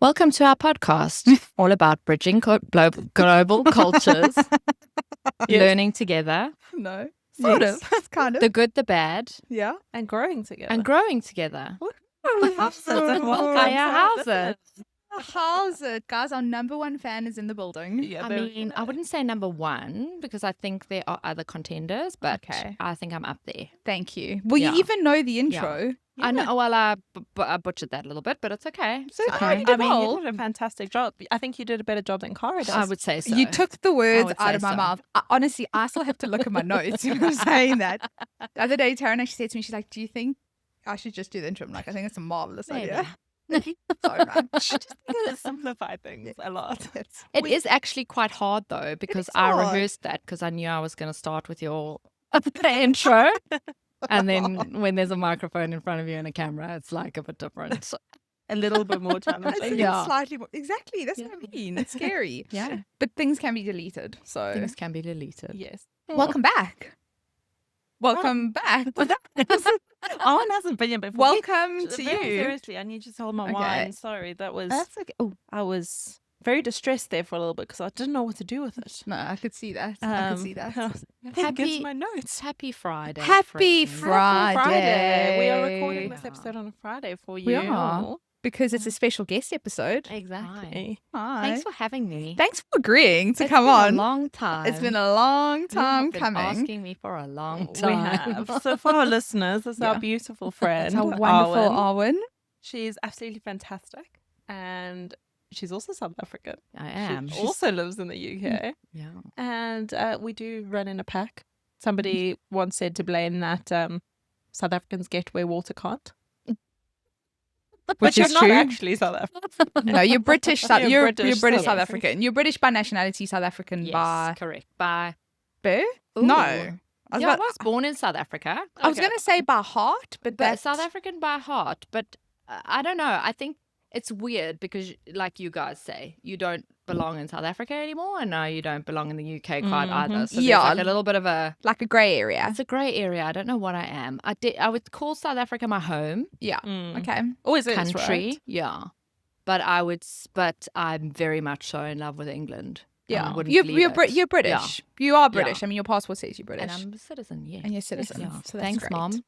Welcome to our podcast, all about bridging global cultures, learning together, No. Sort of. Kind of. the good, the bad, Yeah. And growing together. and growing together. How's Hiya, How's it? Guys, our number one fan is in the building. Yeah, I mean, I wouldn't say number one because I think there are other contenders, but Okay. I think I'm up there. Thank you. Well, Yeah. you even know the intro. I know, well, I butchered that a little bit, but it's okay. So it's okay. I did mean, well. you did a fantastic job. I think you did a better job than Cara does. I would say so. You took the words would out say of my so. mouth. Honestly, I still have to look at my notes when I'm saying that. The other day, Taryn actually said to me, she's like, do you think I should just do the intro? I'm like, I think it's a marvelous idea. So much. Simplify things a lot. It is actually quite hard though because is I hard. rehearsed that because I knew I was going to start with your intro. And then when there's a microphone in front of you and a camera, it's like a bit different. A little bit more I challenging. think Yeah. it's slightly more. Exactly. That's what I mean. It's scary. Yeah. But things can be deleted. So Things can be deleted. Yes. welcome back. Welcome back. Owen hasn't been here before. Welcome to Very you. Seriously, I need you to hold my Okay. wine. Sorry, that was. That's okay. Oh, I was very distressed there for a little bit because I didn't know what to do with it. no, I could see that. I could see that. Happy- my notes. It's Happy Friday. Happy friends. Friday. We are recording this Yeah. episode on a Friday for you. We are. Because it's a special guest episode. Exactly. Hi. Thanks for having me. Thanks for agreeing to It's come been on. a long time. It's been a long time You've been coming. asking me for a long We time. have. So for our listeners, this is Yeah. our beautiful friend, It's a wonderful Arwen. Arwen. She's absolutely fantastic, and she's also South African. I am. She also lives in the UK, Yeah. and we do run in a pack. Somebody once said to Blaine that South Africans get where water can't. Which But is you're true. not actually South African. No, you're British. You're British South South African. You're British by nationality, South African Yes, by correct. By birth? Ooh. No. I was, yeah, I about- was born in South Africa. I was going to say by heart, but But that's South African by heart. But I don't know. I think it's weird because, like you guys say, you don't belong in South Africa anymore, and now you don't belong in the UK quite either. So Yeah. there's like a little bit of a. like a grey area. It's a grey area. I don't know what I am. I would call South Africa my home Yeah. Mm. Okay. Always is, country. right? Yeah, but I'm very much so in love with England. Yeah. wouldn't You're, believe you're, it. you're British. You are British. Yeah. I mean, your passport says you're British. And I'm a citizen. Yeah, And you're a citizen. Yeah. So that's Thanks, great. Mom.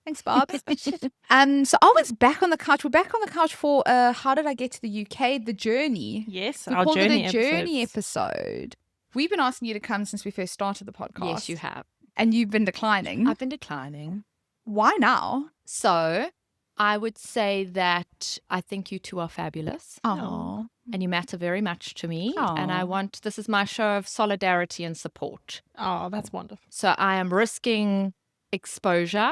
Thanks, Bob. So I was back on the couch. We're back on the couch for How Did I Get to the UK? The Journey. Yes, We our called journey it a journey episodes. episode. We've been asking you to come since we first started the podcast. Yes, you have. And you've been declining. I've been declining. Why now? So I would say that I think you two are fabulous Oh. and you matter very much to me. And Aw. this is my show of solidarity and support. Oh, that's wonderful. So I am risking exposure.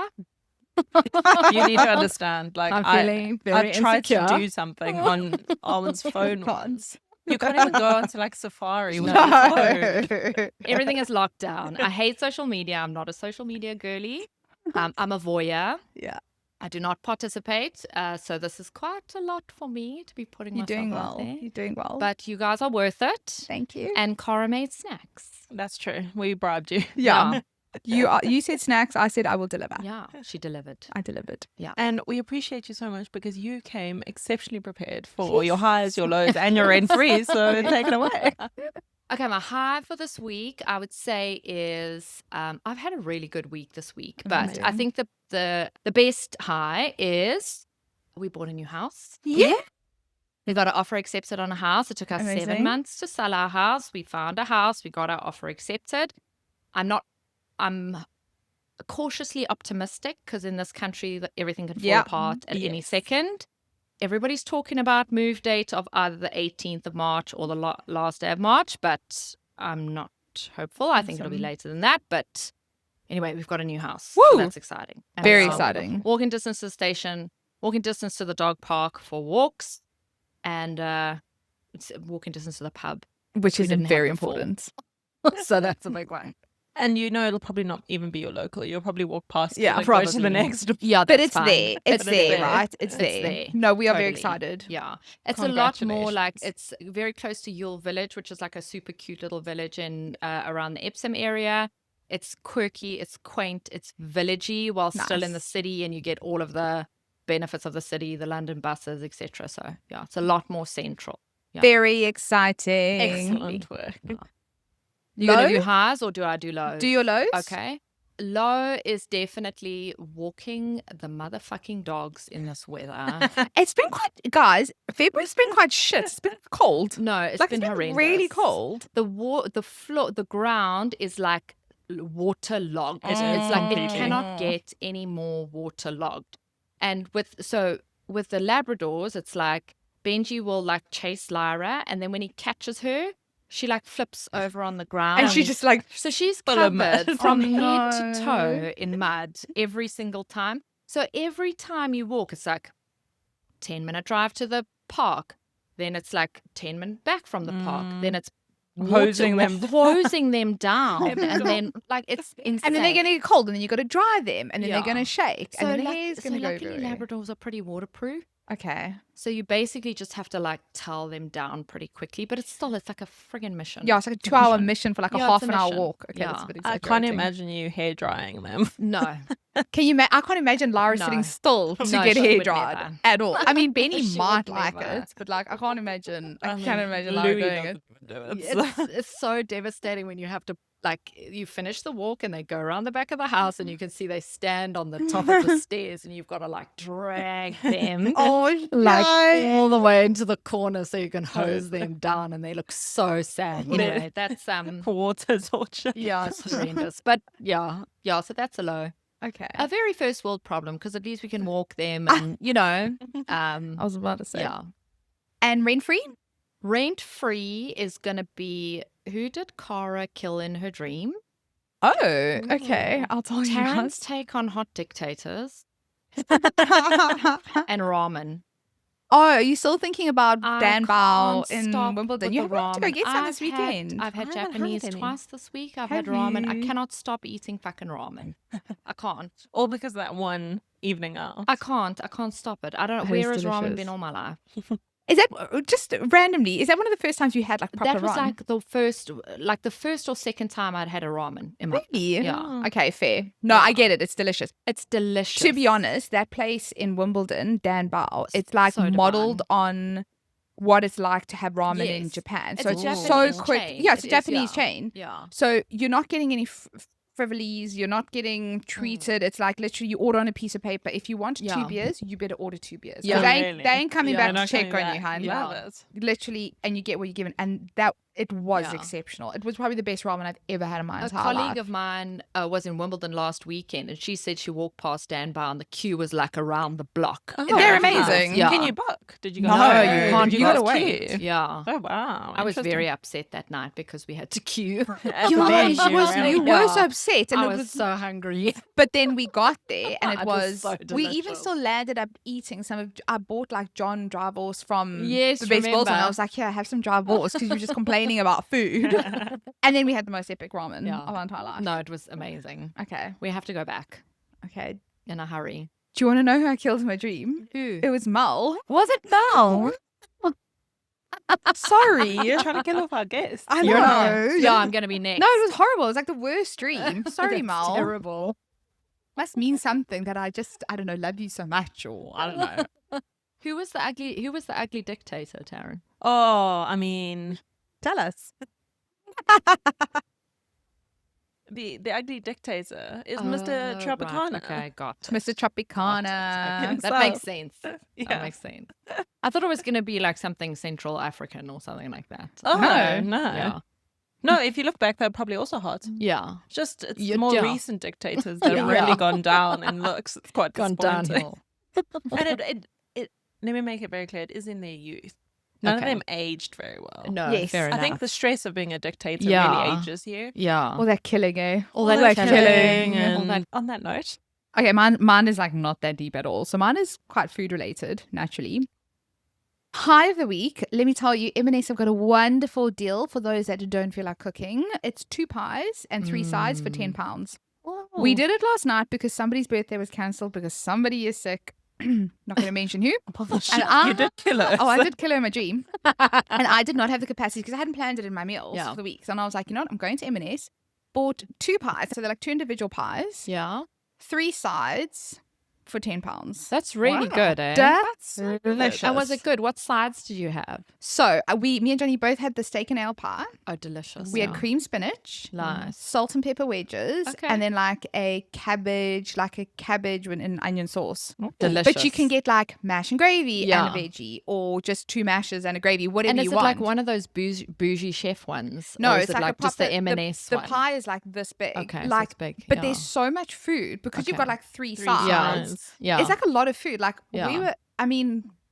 You need to understand. Like I'm feeling very I tried insecure. to do something on Arwen's phone Can't. once. You can't even go onto like Safari with your phone. No. Everything is locked down. I hate social media. I'm not a social media girly. I'm a voyeur. Yeah. I do not participate. So this is quite a lot for me to be putting You're myself doing out well. there. You're doing well. But you guys are worth it. Thank you. And Cara made snacks. That's true. We bribed you. Yeah. You said snacks. I said I will deliver. Yeah, she delivered. I delivered. And we appreciate you so much because you came exceptionally prepared for your highs, your lows, and your rent-free. So take it away. Okay, my high for this week, I would say, is I've had a really good week this week. But I Amazing. think the best high is we bought a new house. Yeah. We got an offer accepted on a house. It took us 7 Amazing. months to sell our house. We found a house. We got our offer accepted. I'm cautiously optimistic because in this country that everything can fall Yeah. apart at any Yes. second. Everybody's talking about move date of either the 18th of March or the last day of March, but I'm not hopeful. I think it'll be Awesome. later than that. But anyway, we've got a new house. Woo! So that's exciting. And Very it's exciting. Walking distance to the station, walking distance to the dog park for walks, and it's walking distance to the pub. Which We is didn't have very before. important. So that's a big one. And you know it'll probably not even be your local. You'll probably walk past Yeah, it and go to the probably. next. Yeah, But that's it's fine. there. It's there, right? It's It's there. there. No, we are very Totally. excited. Yeah. It's a lot more like, Congratulations. it's very close to Yule Village, which is like a super cute little village in around the Epsom area. It's quirky, it's quaint, it's villagey while still in the Nice. city, and you get all of the benefits of the city, the London buses, etc. So yeah, it's a lot more central. Yeah. Very exciting. Excellent work. You gonna do Low? highs or do I do lows? Do your lows? Okay. Low is definitely walking the motherfucking dogs in this weather. It's been quite, guys, February's been quite shit. It's been cold. No, it's Like, been it's been horrendous. really cold. The ground is like waterlogged. It's like it cannot get any more waterlogged. And with the Labradors, it's like Benji will like chase Lyra, and then when he catches her, she like flips over on the ground. And she just like, So she's Full of covered mud. from Oh, head to toe in mud every single time. So every time you walk, it's like 10-minute drive to the park. Then it's like 10-minute back from the park. Then it's Hosing them. hosing them down. And then like it's insane. and then they're going to get cold, and then you got to dry them, and then they're Yeah. going to shake, and then the luck- hair's going to go luckily everywhere. Labradors are pretty waterproof. Okay. So you basically just have to like towel them down pretty quickly, but it's like a friggin' mission. Yeah, it's like a 2-hour mission for like a Yeah, it's half a an hour mission. walk. Okay, that's a Yeah. bit I can't exaggerating. imagine you hair drying them. No. Can you? I can't imagine Lara No. sitting still to No, get she hair would dried never. at all. I mean, Benny She might would like never. it, but like, I can't imagine. I mean, can't imagine Lara Louis doing it. doesn't do it. so- It's so devastating when you have to like you finish the walk and they go around the back of the house and you can see they stand on the top of the stairs and you've got to like drag them Oh, like no. all the way into the corner so you can hose them down and they look so sad. Anyway, that's Water torture. yeah, it's horrendous. But yeah, so that's a low. Okay. A very first world problem because at least we can walk them and I was about to say. yeah. And rent free? Rent free is gonna be who did Cara kill in her dream? Oh, okay. I'll tell you Taryn's guys. take on hot dictators and ramen. Oh, are you still thinking about I Dan Bao can't in stop Wimbledon? with You the have to go ramen. get some this I've had- weekend. I've had I haven't had Japanese any. twice this week. I've Have had ramen. I you? cannot stop eating fucking ramen. I can't. All because of that one evening out. I can't. I can't stop it. I don't know. That is Where has ramen delicious. been all my life? Is that just randomly? Is that one of the first times you had like proper That was ramen? like the first or second time I'd had a ramen in my. Really? Yeah. Okay, fair. No, I get it. It's delicious. It's delicious. To be honest, that place in Wimbledon, Dan Bao, it's like so modeled on what it's like to have ramen in Yes. Japan. It's So a it's so Japanese quick. chain. Yeah, it's a It is, Japanese yeah. chain. Yeah. So you're not getting any frivoles. You're not getting treated. It's like literally you order on a piece of paper. If you want 2 Yeah. beers, you better order 2 beers. 'Cause Yeah. they ain't coming Yeah, back to check on you, hun. Yeah. Love it. Literally, and you get what you're given. And that it was Yeah. exceptional. It was probably the best ramen I've ever had in my A entire colleague life. of mine was in Wimbledon last weekend, and she said she walked past Dan Bar, and the queue was like around the block. Oh, They're wow. amazing. Yeah. Can you book? Did you go? No, you can't. Did You gotta guys wait. queue? Yeah. Oh wow! I was Interesting. very upset that night because we had to queue. At the Yeah, venue, you was, really. you were Yeah. so upset, and I it was was so hungry. But then we got there, and it It was was. so We even delicious. still landed up eating some of. I bought like John dry balls from Yes, the baseball and I remember. was like, "Yeah, have some dry balls," because you were just complaining about food. And then we had the most epic ramen Yeah. of our entire life. No, it was amazing. Okay, We have to go back okay. in a hurry. Do you want to know who I killed in my dream? Who? It was Mel. Was it Mel? Sorry. You're trying to kill off our guests. I You're know. next. Yeah, I'm going to be next. No, it was horrible. It was like the worst dream. Sorry, That's Mel. terrible. Must mean something that I don't know, love you so much, or I don't know. Who was the ugly dictator, Taryn? Oh, I mean, Tell us. the ugly dictator is Mr. Tropicana. Right. Okay, got it. Mr. Tropicana. Okay, that So- makes sense. That Yeah. makes sense. I thought it was going to be like something Central African or something like that. Oh No. no. Yeah. No, if you look back, they're probably also hot. Yeah. Just it's Yeah, more yeah. recent dictators that have Yeah. really gone down in looks. It's quite Gone disappointing. downhill. And it let me make it very clear, it is in their youth. None Okay. of them aged very well. No, Yes. fair I enough. think the stress of being a dictator Yeah. really ages you. Yeah. All that killing, eh? All that that killing. And on that note, Okay, mine is like not that deep at all. So mine is quite food related, naturally. High of the week, let me tell you, M&S have got a wonderful deal for those that don't feel like cooking. It's 2 pies and 3 sides for £10. We did it last night because somebody's birthday was cancelled because somebody is sick. Not going to mention who. and I- you did kill us. Oh, I did kill her in my dream. And I did not have the capacity because I hadn't planned it in my meals Yeah. for the week. So I was like, you know what? I'm going to M&S. Bought 2 pies. So they're like 2 individual pies. Yeah. 3 sides. for £10. That's really good, eh? That's delicious. And was it good? What sides did you have? So me and Johnny both had the steak and ale pie. Oh, delicious. We had cream spinach, Nice. salt and pepper wedges, Okay. and then like a cabbage with an onion sauce. Delicious. But you can get like mash and gravy Yeah. and a veggie, or just 2 mashes and a gravy, whatever And is you it want. like one of those bougie chef ones? No, Or is it's it like a just the proper- M&S The one? pie is like this big. Okay, so like it's big, But yeah. there's so much food because you've got Okay. like three Three sides. sides. Yeah. It's like a lot of food. Like Yeah.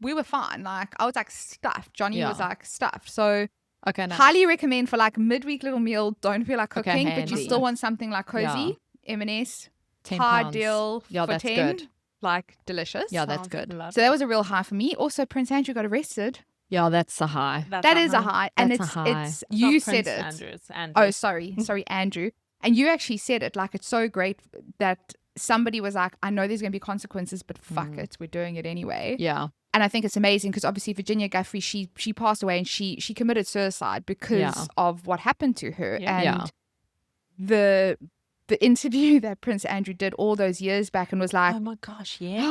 we were fine. Like I was like stuffed. Johnny was Yeah. like stuffed. So Okay, nice. highly recommend for like midweek little meal. Don't feel like Okay, cooking, but you handy. still want something like cozy. M&S £10. high deal Yeah, for that's 10. good. Like delicious. Yeah, that's Sounds good. lovely. So that was a real high for me. Also, Prince Andrew got arrested. Yeah, that's a high. That's That not is a mine. high, and That's a it's high. it's It's you not said Prince it. Andrew, it's Andrew. Oh, sorry, Andrew. And you actually said it. Like, it's so great that somebody was like, I know there's going to be consequences, but fuck it. We're doing it anyway. Yeah. And I think it's amazing because obviously Virginia Guthrie, she passed away and she committed suicide because Yeah. of what happened to her. Yeah. And Yeah. the interview that Prince Andrew did all those years back and was like, Oh my gosh, yeah.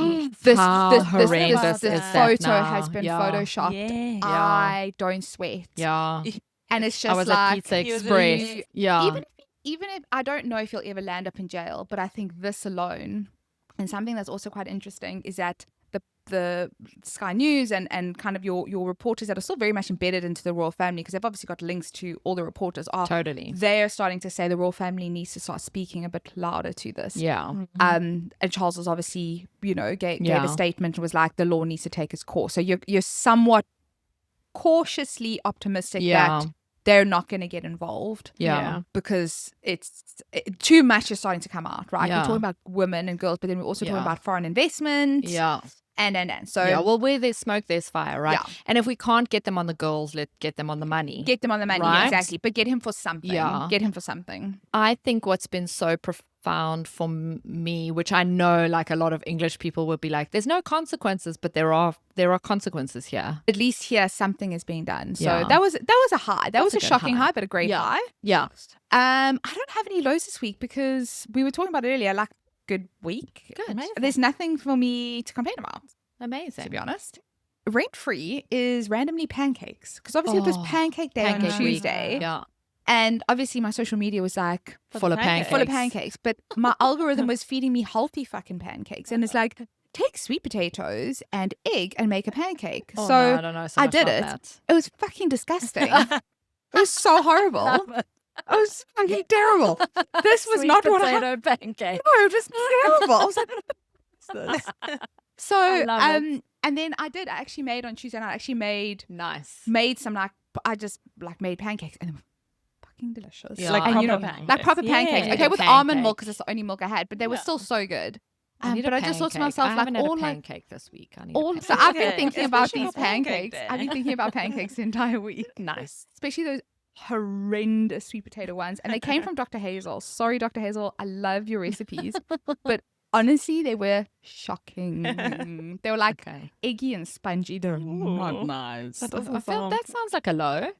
How horrendous this is that photo has now? been Yeah. photoshopped. Yeah. I don't sweat. Yeah. And it's just I was like, at Pizza He was Express. really- Yeah. even if I don't know if you'll ever land up in jail, but I think this alone, and something that's also quite interesting is that the Sky News and kind of your reporters that are still very much embedded into the royal family, because they've obviously got links to all the reporters, Totally. they're starting to say the royal family needs to start speaking a bit louder to this. Yeah. And Charles was obviously, gave Yeah. a statement and was like, the law needs to take its course. So you're somewhat cautiously optimistic Yeah. that they're not going to get involved Yeah. because too much is starting to come out, right? Yeah. We're talking about women and girls, but then we're also talking Yeah. about foreign investment. Yeah. And so Yeah. Well, where there's smoke, there's fire, right? Yeah. And if we can't get them on the girls, let's get them on the money. get them on the money, Right? exactly. But get him for something. Yeah. Get him for something. I think what's been so profound for me, which I know like a lot of English people would be like, there's no consequences, but there are consequences here. At least here something is being done. So Yeah. that was a high. That was That's a a good shocking high. high, but a great Yeah. high. Yeah. I don't have any lows this week because we were talking about it earlier. Like, good week. Good. Amazing. There's nothing for me to complain about, Amazing. to be honest. Rent free is randomly pancakes because obviously it was Oh, pancake day Pancake on week. Tuesday. Yeah. And obviously my social media was like Full of pancakes. full of pancakes. But my algorithm was feeding me healthy fucking pancakes. And it's like, take sweet potatoes and egg and make a pancake. Oh, so no, I don't know. So I much did about it. that. It was fucking disgusting. It was so horrible. It was fucking terrible. This was not what I potato pancake. No, it was terrible. I was like, what's this? So I love it. and then I actually made on Tuesday night, I actually made Nice. some like I just like made pancakes and they were fucking delicious. Yeah. Like and proper pancakes. like proper pancakes. Yeah. Okay, with Pancake. almond milk because that's the only milk I had, but they were Yeah. still so good. I need but a I just thought to pancake. myself I like haven't had all a like pancake this week. I need all. a So pancake. I've been Good, thinking about especially these for pancake pancakes. day. I've been thinking about pancakes the entire week, Nice. especially those horrendous sweet potato ones, and they came from Dr. Hazel. Sorry, Dr. Hazel, I love your recipes, but honestly, they were shocking. They were like Okay. eggy and spongy. They're not Ooh. nice. That doesn't I feel sound- that sounds like a low.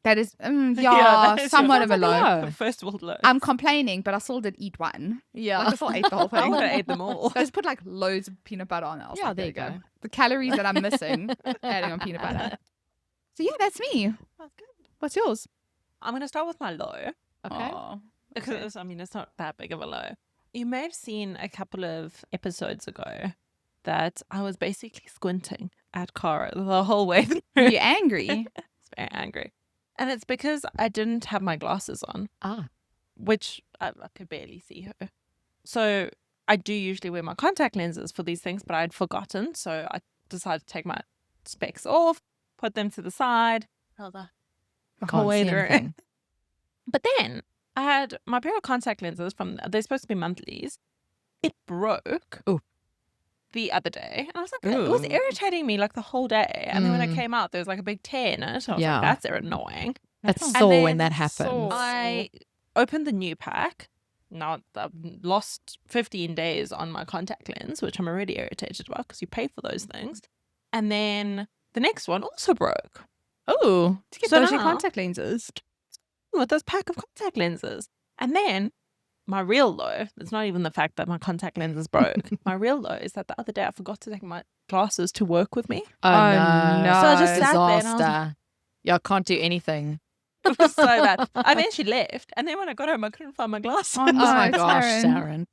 That is, Yeah, yeah, that is somewhat of a sounds like low. a low. The first world low. I'm complaining, but I still did eat one. Yeah. Like, I still ate the whole I thing. would have ate them all. I just put like loads of peanut butter on it. I was Yeah, like, there you go. The calories that I'm missing, adding on peanut butter. So yeah, that's me. That's good. What's yours? I'm going to start with my low. Okay. Aw. Because, I mean, it's not that big of a low. You may have seen a couple of episodes ago that I was basically squinting at Cara the whole way through. Are you angry? It's very angry. And it's because I didn't have my glasses on, Ah. which I could barely see her. So I do usually wear my contact lenses for these things, but I'd forgotten. So I decided to take my specs off, put them to the side. Held the whole Can't way see through. anything. But then I had my pair of contact lenses they're supposed to be monthlies. It broke Ooh. the other day. And I was like, it was Ooh. irritating me like the whole day. And then when it Mm. came out, there was like a big tear in it. I was Yeah. like, that's annoying. It's And sore then when that happens. I opened the new pack. Now I've lost 15 days on my contact lens, which I'm already irritated about because you pay for those things. And then the next one also broke. Oh. To get So dodgy now- contact lenses. With this pack of contact lenses. And then my real low, it's not even the fact that my contact lenses broke. My real low is that the other day I forgot to take my glasses to work with me. Oh, no. So I just sat there and I was Disaster. Yeah, I can't do anything. It was so bad. I eventually left, and then when I got home, I couldn't find my glasses. Oh, no, Oh my gosh, Sharon.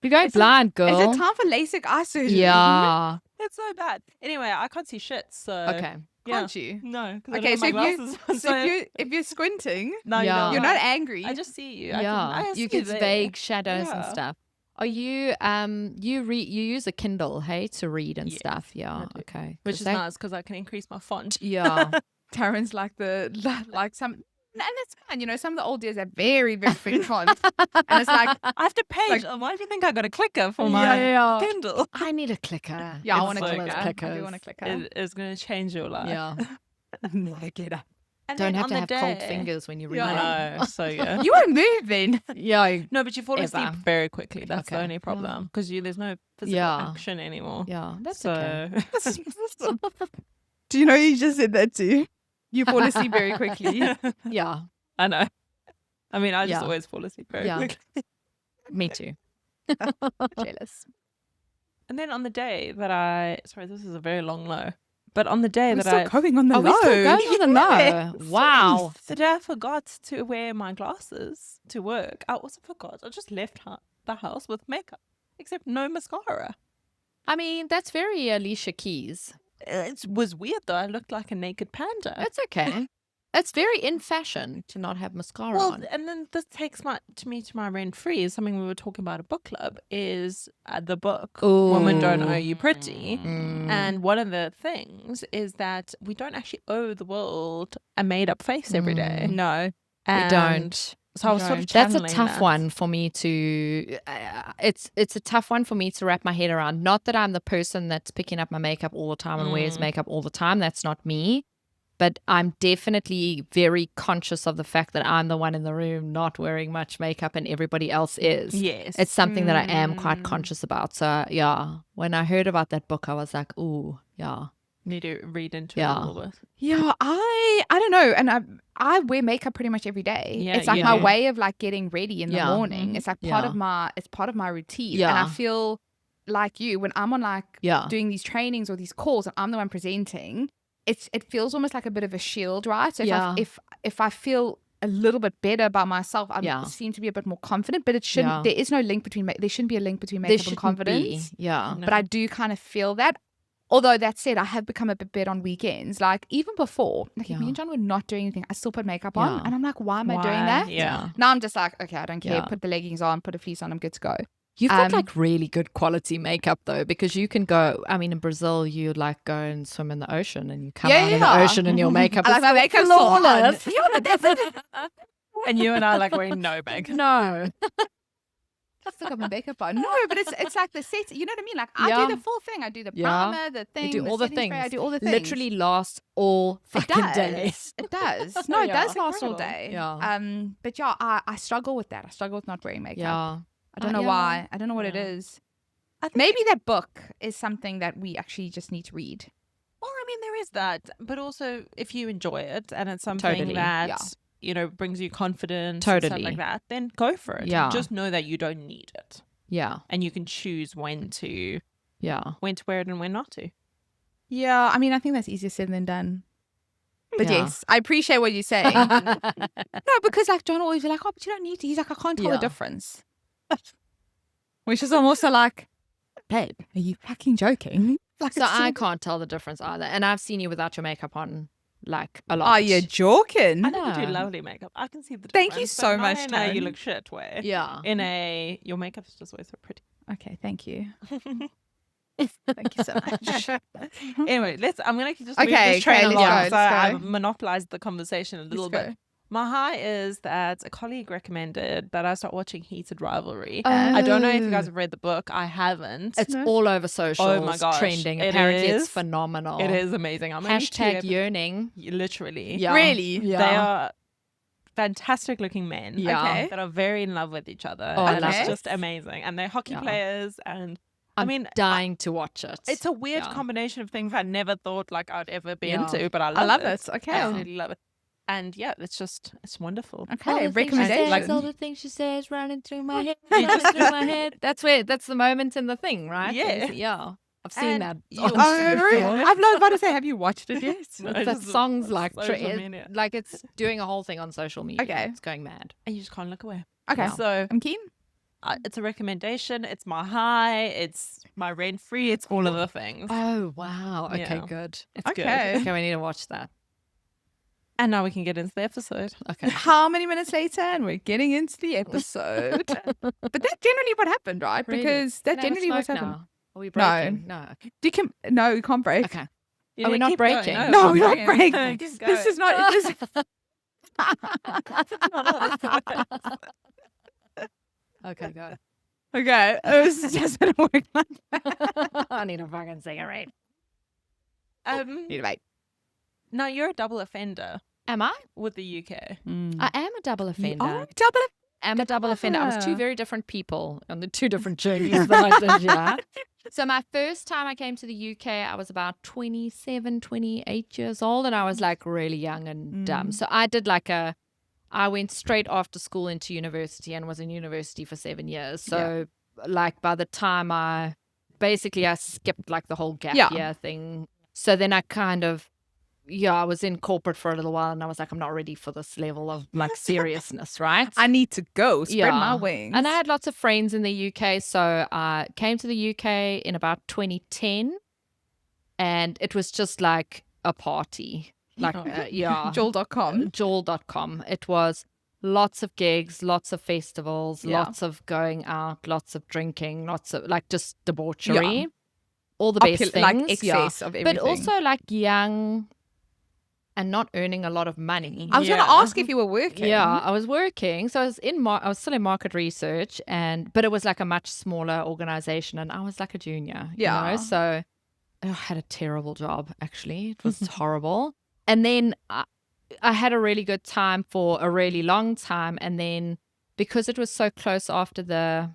You're going blind, girl. Is it time for LASIK eye surgery? Yeah. It's so bad. Anyway, I can't see shit, so Okay. yeah. Can't you? No. Okay, so my glasses. if you're squinting, no, Yeah. you're not angry. I just see you. Yeah. I see You can there. vague shadows and Yeah. stuff. Are you you use a Kindle, hey, to read and Yes, stuff? Yeah. I do. Okay. Which 'Cause is that- nice because I can increase my font. Yeah. Taryn's like some, and that's fine. You know, some of the old dears have very, very big fonts, and it's like, I have to page. Why do you think I got a clicker for my yeah. Kindle? I need a clicker. yeah, I It's want to so click good. her. I Clickers. do want to click her. It is going to change your life. Yeah. And Don't then have on to the have cold day- fingers when you read. I know. So yeah. You won't move then. Yeah. No, but you fall asleep Ever. very quickly. That's the Okay. only problem because there's no physical Yeah. action anymore. Yeah. That's So okay. Do you know you just said that too? You fall asleep very quickly. Yeah. I know. I mean, I just Yeah. always fall asleep very Yeah. quickly. Me too. Jealous. And then on the day that sorry, this is a very long low, but on the day We're that still going on the Are we low. still going on the low? Yes. Wow. the day I forgot to wear my glasses to work, I also forgot. I just left the house with makeup, except no mascara. I mean, that's very Alicia Keys. It was weird though. I looked like a naked panda. That's okay. It's very in fashion to not have mascara Well, on. and then this takes me to my rent free. Is something we were talking about at book club. Is the book "Women Don't Owe You Pretty," and one of the things is that we don't actually owe the world a made up face every day. No. We And don't. So I was sort of That's a channeling tough that. one for me to. It's a tough one for me to wrap my head around. Not that I'm the person that's picking up my makeup all the time and wears makeup all the time. That's not me. But I'm definitely very conscious of the fact that I'm the one in the room not wearing much makeup and everybody else is. Yes. It's something that I am quite conscious about. So yeah, when I heard about that book, I was like, ooh, yeah. Need to read into it Yeah. a little bit. Yeah, I don't know, and I wear makeup pretty much every day. Yeah, it's like you my do. way of like getting ready in the Yeah. morning. It's like part Yeah. of my routine. Yeah. And I feel like you when I'm on like Yeah. doing these trainings or these calls and I'm the one presenting. It feels almost like a bit of a shield, right? So Yeah. if I feel a little bit better about myself, I Yeah. seem to be a bit more confident. But it shouldn't. Yeah. There is no link between. There shouldn't be a link between There makeup and shouldn't confidence. be. Yeah. No. But I do kind of feel that. Although that said, I have become a bit better on weekends. Like even before, like if me Yeah. and John were not doing anything, I still put makeup Yeah. on, and I'm like, why am I doing Why? that? Yeah. Now I'm just like, okay, I don't care. Yeah. Put the leggings on, put a fleece on, I'm good to go. You've got Um, like really good quality makeup though, because you can go. I mean, in Brazil, you like go and swim in the ocean, and you come out in the Yeah. ocean, and your makeup I is like my makeup flawless. still on. Yeah, that's it. And you and I like wearing no makeup. No, I still got my makeup on. No, but it's like the set. You know what I mean? Like I Yeah. do the full thing. I do the Yeah. primer, the thing, you do all the setting spray, I things. do all the things. literally lasts all It fucking does. day. It does. No, it Yeah. does last all Incredible. day. Yeah. But yeah, I struggle with that. I struggle with not wearing makeup. Yeah, I don't know yeah. why. I don't know what it Yeah. is. I think Maybe that book is something that we actually just need to read. Or I mean, there is that, but also if you enjoy it and it's something Totally, that yeah. brings you confidence, and stuff Totally. like that, then go for it. Yeah. Just know that you don't need it, yeah, and you can choose when to yeah. wear it and when not to. Yeah, I mean, I think that's easier said than done. But Yeah. yes, I appreciate what you're saying. No, because like John always be like, oh, but you don't need to. He's like, I can't tell the Yeah. difference. Which is almost like, babe, are you fucking joking? Like, So it's I so- can't tell the difference either, and I've seen you without your makeup on, like a lot. Are you joking? I think you do No. lovely makeup. I can see the Thank you difference, so but much, not in a you Tone. look shit way. Yeah, In your makeup is just always so pretty. Okay, thank you. Thank you so much. Anyway, I'm gonna just Okay, move this train okay, let's along. go, So let's I've go. monopolized the conversation a little bit. My high is that a colleague recommended that I start watching Heated Rivalry. I don't know if you guys have read the book. I haven't. it's all over socials. Oh my gosh, trending. it Apparently, is. it's phenomenal. It is amazing. I'm only two Hashtag yearning. literally. Yeah. Really? Yeah. They are fantastic looking men. Yeah. Okay. That are very in love with each other. Oh, I and love it's it. just amazing. And they're hockey Yeah. players, and I'm mean, dying to watch it. it's a weird Yeah. combination of things I never thought like I'd ever be Yeah. into, but I I love it. it. Okay. Absolutely love it. And yeah, it's wonderful. Okay, recommendation. All the things she says running through my head. You just- through my head. That's the moment in the thing, right? Yeah. Yeah. I've seen that. you- on Oh, social really? media. I'm not about to say, have you watched it yet? No, That just song's like social media. like it's doing a whole thing on social media. Okay. It's going mad. And you just can't look away. Okay, So I'm keen. it's a recommendation. It's my high. It's my rent free. It's all of the things. Oh wow. Okay, Yeah. good. It's good. Okay. Okay, we need to watch that. And now we can get into the episode. Okay. How many minutes later, and we're getting into the episode. But that's generally what happened, right? Really? Because that Can I have a generally what smoke happened. now? Are we No. breaking? No. Okay. No, you can't break. Okay. You Are we need to not keep going. breaking? No, we're not keep breaking. going. Keep This is going. not. This, Okay, go. okay, it was just gonna work like that. I need a fucking cigarette. Need to wait. No, you're a double offender Am I? with the UK. I am a double offender. Oh, double. I'm a double offender. I was two Ah. very different people on the two different journeys that I did, yeah. So my first time I came to the UK, I was about 27, 28 years old, and I was like really young and dumb. So I did I went straight after school into university and was in university for 7 years. So like by the time I skipped like the whole gap year thing. So then I kind of, I was in corporate for a little while and I was like, I'm not ready for this level of like seriousness, right? I need to go. Spread my Yeah. wings. And I had lots of friends in the UK. So I came to the UK in about 2010 and it was just like a party. Like, Joel.com. Joel.com. It was lots of gigs, lots of festivals, Yeah. lots of going out, lots of drinking, lots of like just debauchery. Yeah. All the best things. Like excess of everything. But also like young and not earning a lot of money. I was going to ask if you were working. Yeah, I was working. So I was I was still in market research but it was like a much smaller organization and I was like a junior. Yeah. You know? So I had a terrible job actually. It was horrible. And then I had a really good time for a really long time. And then because it was so close after the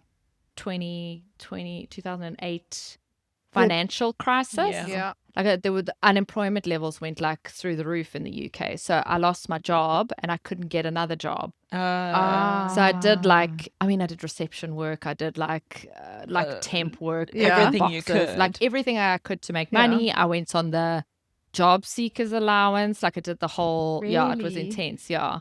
2008 financial crisis, Yeah. like the unemployment levels went like through the roof in the UK. So I lost my job and I couldn't get another job. So I did I did reception work. I did like temp work. everything you boxes, could. like everything I could to make money. I went on the job seekers allowance. Like I did the whole, it was Really? intense. Yeah.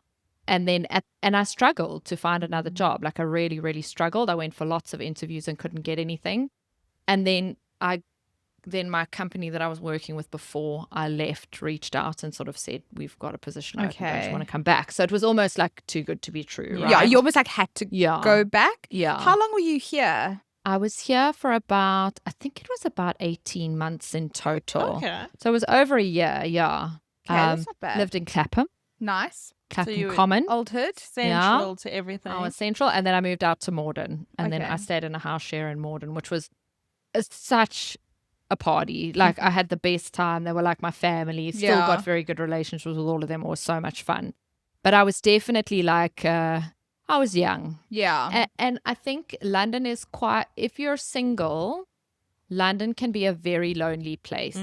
And then and I struggled to find another job. Like I really, really struggled. I went for lots of interviews and couldn't get anything. And then my company that I was working with before I left reached out and sort of said, we've got a position open. Don't Okay. you want to come back? So it was almost like too good to be true, right? Yeah, you almost like had to go back. Yeah. How long were you here? I was here for about 18 months in total. Okay. So it was over a year, yeah. Okay, that's not bad. Lived in Clapham Nice. Clapham Common. Old Hood. Central to everything. I was central, and then I moved out to Morden, and then Okay. I stayed in a house share in Morden, which was such a party. Like I had the best time. They were like my family. Still Yeah. got very good relationships with all of them. It was so much fun. But I was definitely like I was young, Yeah. and I think London is quite. If you're single, London can be a very lonely place.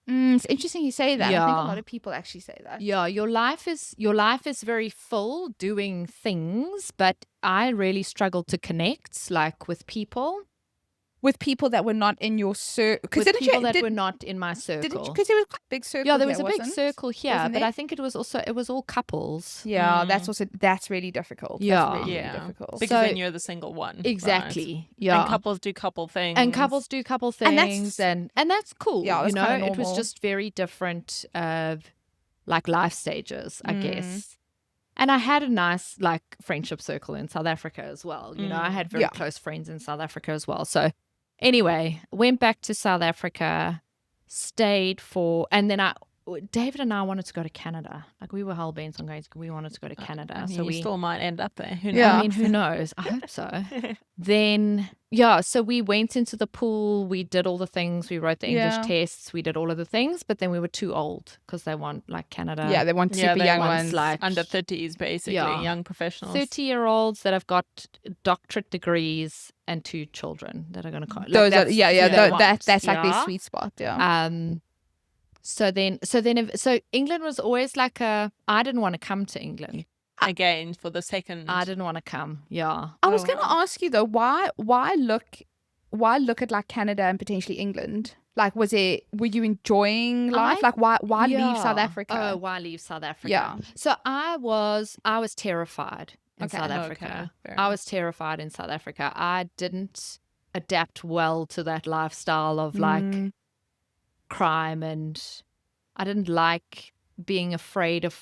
It's interesting you say that. I think a Yeah. lot of people actually say that. Yeah, your life is very full doing things, but I really struggled to connect like with people. With people that were not in your circle. With people that were not in my circle. Because there was quite a big circle. Yeah, there was here, a big wasn't? circle here, Wasn't but there? I think it was all couples. Yeah, that's really difficult. Yeah. That's really, Yeah. really difficult. Because So- then you're the single one. right? Exactly. Yeah. And couples do couple things. And couples do couple And things that's- and that's cool. Yeah, you that's know, kinda it was normal. just very different like life stages, I guess. And I had a nice like friendship circle in South Africa as well. You know, I had very Yeah. close friends in South Africa as well. So anyway, went back to South Africa, stayed and then David and I wanted to go to Canada. Like we were hell bent on we wanted to go to Canada. I mean, so you we still might end up there. Who knows? Yeah. I mean, who knows? I hope so. Then, so we went into the pool. We did all the things. We wrote the English Yeah. tests. We did all of the things. But then we were too old because they want like Canada. Yeah, they want super they young want, ones. like under 30s, basically, Yeah. young professionals. 30-year-olds that have got doctorate degrees and 2 children that are going to Those are, that's yeah, who they want, that's like their yeah? sweet spot. Yeah. So England was always like I didn't want to come to England. Again, for the second. I didn't want to come. Yeah. I was going to ask you though, why look at like Canada and potentially England? Like, were you enjoying life? Like, why leave South Africa? Oh, why leave South Africa? Yeah. So I was terrified in Okay. South Africa. Fair I enough. was terrified in South Africa. I didn't adapt well to that lifestyle of like crime, and I didn't like being afraid of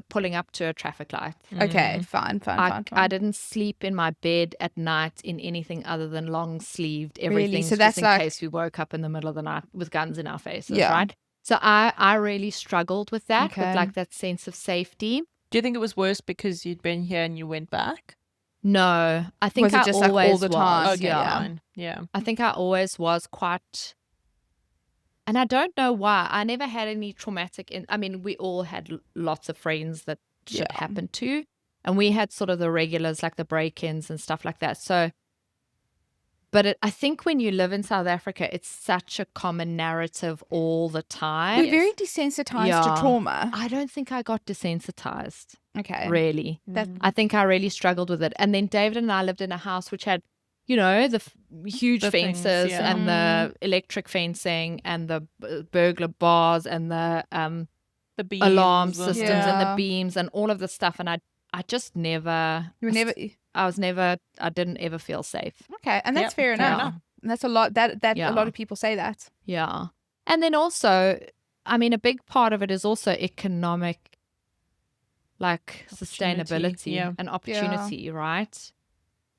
pulling up to a traffic light. Okay, fine. I didn't sleep in my bed at night in anything other than long sleeved everything. So that's just in like- case we woke up in the middle of the night with guns in our faces, Yeah. right? So I really struggled with that, Okay. with like that sense of safety. Do you think it was worse because you'd been here and you went back? No, I think Was it I just, like, all always the was. time? Okay, Yeah. fine. Yeah. I think I always was quite, and I don't know why. I never had any traumatic. I mean, we all had lots of friends that shit Yeah. happened to, and we had sort of the regulars like the break-ins and stuff like that. So, but I think when you live in South Africa, it's such a common narrative all the time. We're very desensitized Yeah. to trauma. I don't think I got desensitized, Okay. really. That I think I really struggled with it. And then David and I lived in a house which had, you know, the huge The things, fences yeah. and the electric fencing and the burglar bars and the The beams alarm and- systems and the beams and all of the stuff. And I just never, you were never I didn't ever feel safe. okay, and that's Yep, fair fair enough. enough. And that's a lot. That Yeah. a lot of people say that. Yeah. And then also, I mean, a big part of it is also economic, like Opportunity, sustainability yeah. and opportunity, right?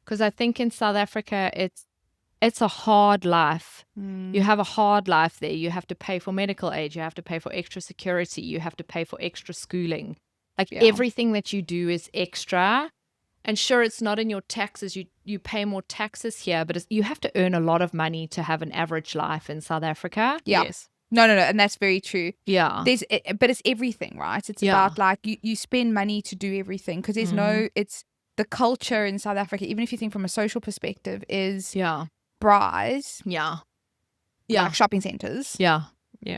Because I think in South Africa, it's a hard life. Mm. You have a hard life there. You have to pay for medical aid. You have to pay for extra security. You have to pay for extra schooling. Like Yeah. everything that you do is extra. And sure, it's not in your taxes. You pay more taxes here, but you have to earn a lot of money to have an average life in South Africa. Yeah. Yes. No, and that's very true. Yeah. But it's everything, right? It's Yeah. about like you spend money to do everything because there's it's the culture in South Africa, even if you think from a social perspective, is Yeah. braais, Yeah. like shopping centers, Yeah.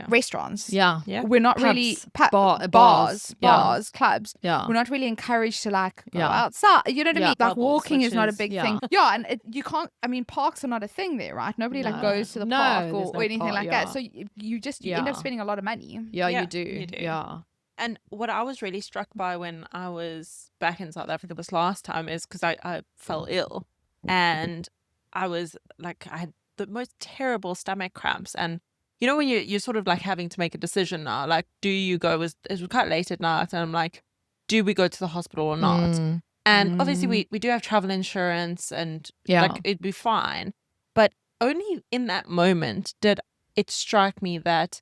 restaurants. Yeah. Yeah. We're not Pubs, really bars. Yeah. bars, clubs. Yeah. We're not really encouraged to like go Yeah. outside. You know what I Yeah. mean? Like Bubbles, walking which is not a is- big yeah. thing. Yeah, and you can't. I mean, parks are not a thing there, right? Nobody like No. goes to the No, park there's or no anything park, like yeah. that. So you end Yeah. up spending a lot of money. Yeah, Yeah, you do. you do. Yeah. And what I was really struck by when I was back in South Africa this last time is because I fell ill and I was like, I had the most terrible stomach cramps. And you know, when you're sort of like having to make a decision now, like, do you go, it was quite late at night, and I'm like, do we go to the hospital or not? Mm. And obviously we do have travel insurance and Yeah. like it'd be fine. But only in that moment did it strike me that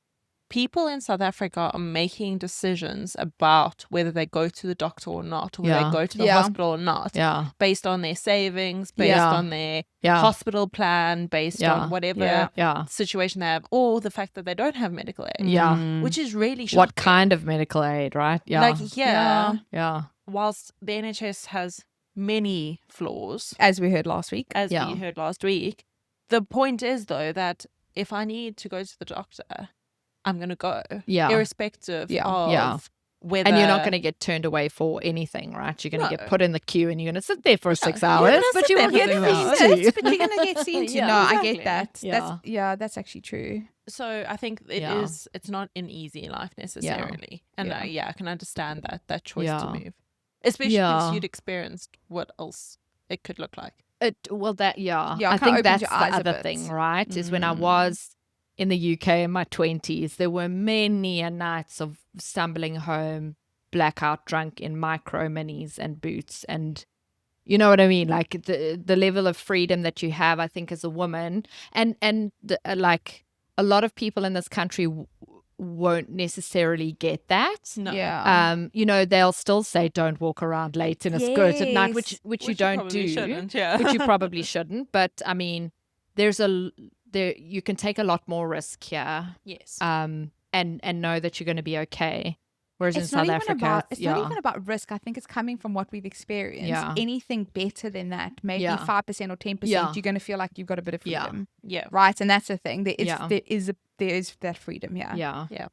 people in South Africa are making decisions about whether they go to the doctor or not, or whether Yeah. they go to the Yeah. hospital or not, Yeah. based on their savings, based Yeah. on their Yeah. hospital plan, based Yeah. on whatever Yeah. Yeah. situation they have, or the fact that they don't have medical aid, Yeah. which is really shocking. What kind of medical aid, right? Yeah. Like, yeah, yeah. whilst the NHS has many flaws, As we heard last week. as Yeah. we heard last week, the point is, though, that if I need to go to the doctor, I'm going to go, Yeah. irrespective Yeah. of Yeah. whether... And you're not going to get turned away for anything, right? You're going to No. get put in the queue and you're going to sit there for 6 you're hours, gonna but sit you there will for get 6 hours. things But you're gonna get seen to. Yeah, No, I exactly. get that. Yeah. That's actually true. So I think Yeah. it's not an easy life necessarily. And Yeah. I can understand that choice Yeah. to move. Especially Yeah. because you'd experienced what else it could look like. Yeah, Yeah, I it kinda think opens that's your the eyes a other bit. thing, right? Is when I Mm. was in the UK in my 20s, there were many a nights of stumbling home, blackout drunk in micro minis and boots. And you know what I mean? Like the level of freedom that you have, I think, as a woman, and like a lot of people in this country won't necessarily get that. No. Yeah. You know, they'll still say don't walk around late in a skirt at night, Yes. which you don't probably do, shouldn't, yeah. which you probably shouldn't. But I mean, there you can take a lot more risk here, Yes. and know that you're going to be okay. Whereas It's in not South even Africa, about it's not even about risk. I think it's coming from what we've experienced. Yeah. Anything better than that, maybe Yeah. 5% or 10%, Yeah. you're going to feel like you've got a bit of Yeah. freedom, yeah. right? And that's the thing. There is Yeah. there is that freedom. Yeah. yeah, Yeah.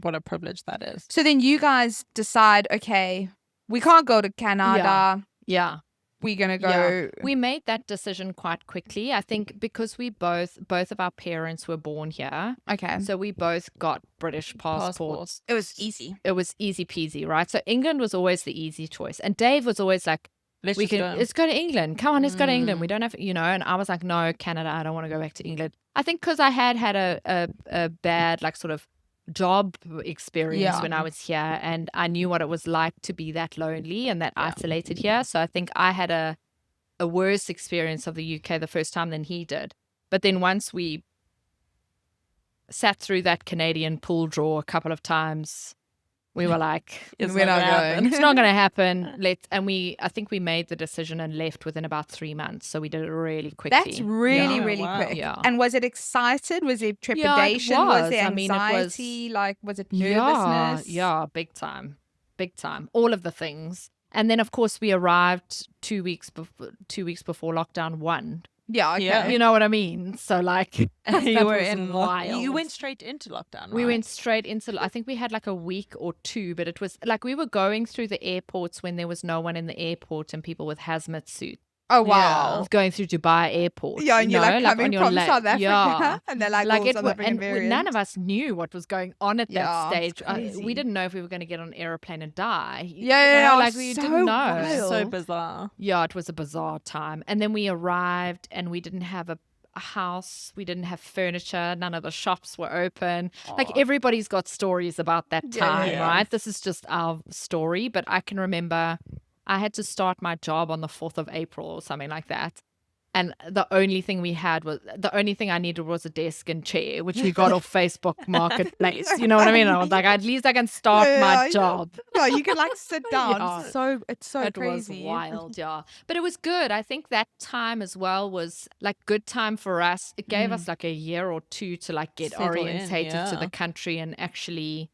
what a privilege that is. So then you guys decide, okay, we can't go to Canada. Yeah. We're going to Yeah. go. We made that decision quite quickly. I think because we both of our parents were born here. Okay. So we both got British passports. It was easy. It was easy peasy, right? So England was always the easy choice. And Dave was always like, let's go to England. Come on, let's go to England. We don't have, and I was like, no, Canada, I don't want to go back to England. I think because I had a bad, like, sort of job experience when I was here, and I knew what it was like to be that lonely and that isolated here. So I think I had a worse experience of the UK the first time than he did. But then once we sat through that Canadian pool draw a couple of times, we were like, we're not going. It's not going to happen. I think we made the decision and left within about 3 months. So we did it really quickly. That's really, really quick. Yeah. And was it excited? Was it trepidation? Yeah, it was was. there I mean, anxiety? was it nervousness? Yeah, big time. Big time. All of the things. And then, of course, we arrived 2 weeks before lockdown 1. Yeah, okay. Yeah. You know what I mean? So, like, you that were was in wild. You went straight into lockdown, right? We went straight into, I think we had like a week or 2, but it was like we were going through the airports when there was no one in the airport and people with hazmat suits. Oh, wow. Going through Dubai airport. Yeah, and you're like coming from South Africa. Yeah. And they're like it South was, African and variant. none of us knew what was going on at that stage. it's crazy. We didn't know if we were going to get on an airplane and die. Yeah, like we so didn't know. wild. So bizarre. Yeah, it was a bizarre time. And then we arrived and we didn't have a house. We didn't have furniture. None of the shops were open. Like everybody's got stories about that time, right? This is just our story. But I can remember I had to start my job on the 4th of April or something like that. And the only thing I needed was a desk and chair, which we got off Facebook Marketplace. You know what I mean? I was like, at least I can start my job. Yeah, you can like sit down. Yeah. It's so It crazy. was wild, yeah. But it was good. I think that time as well was like good time for us. It gave us like a year or 2 to like get Settle in, orientated to yeah. the country and actually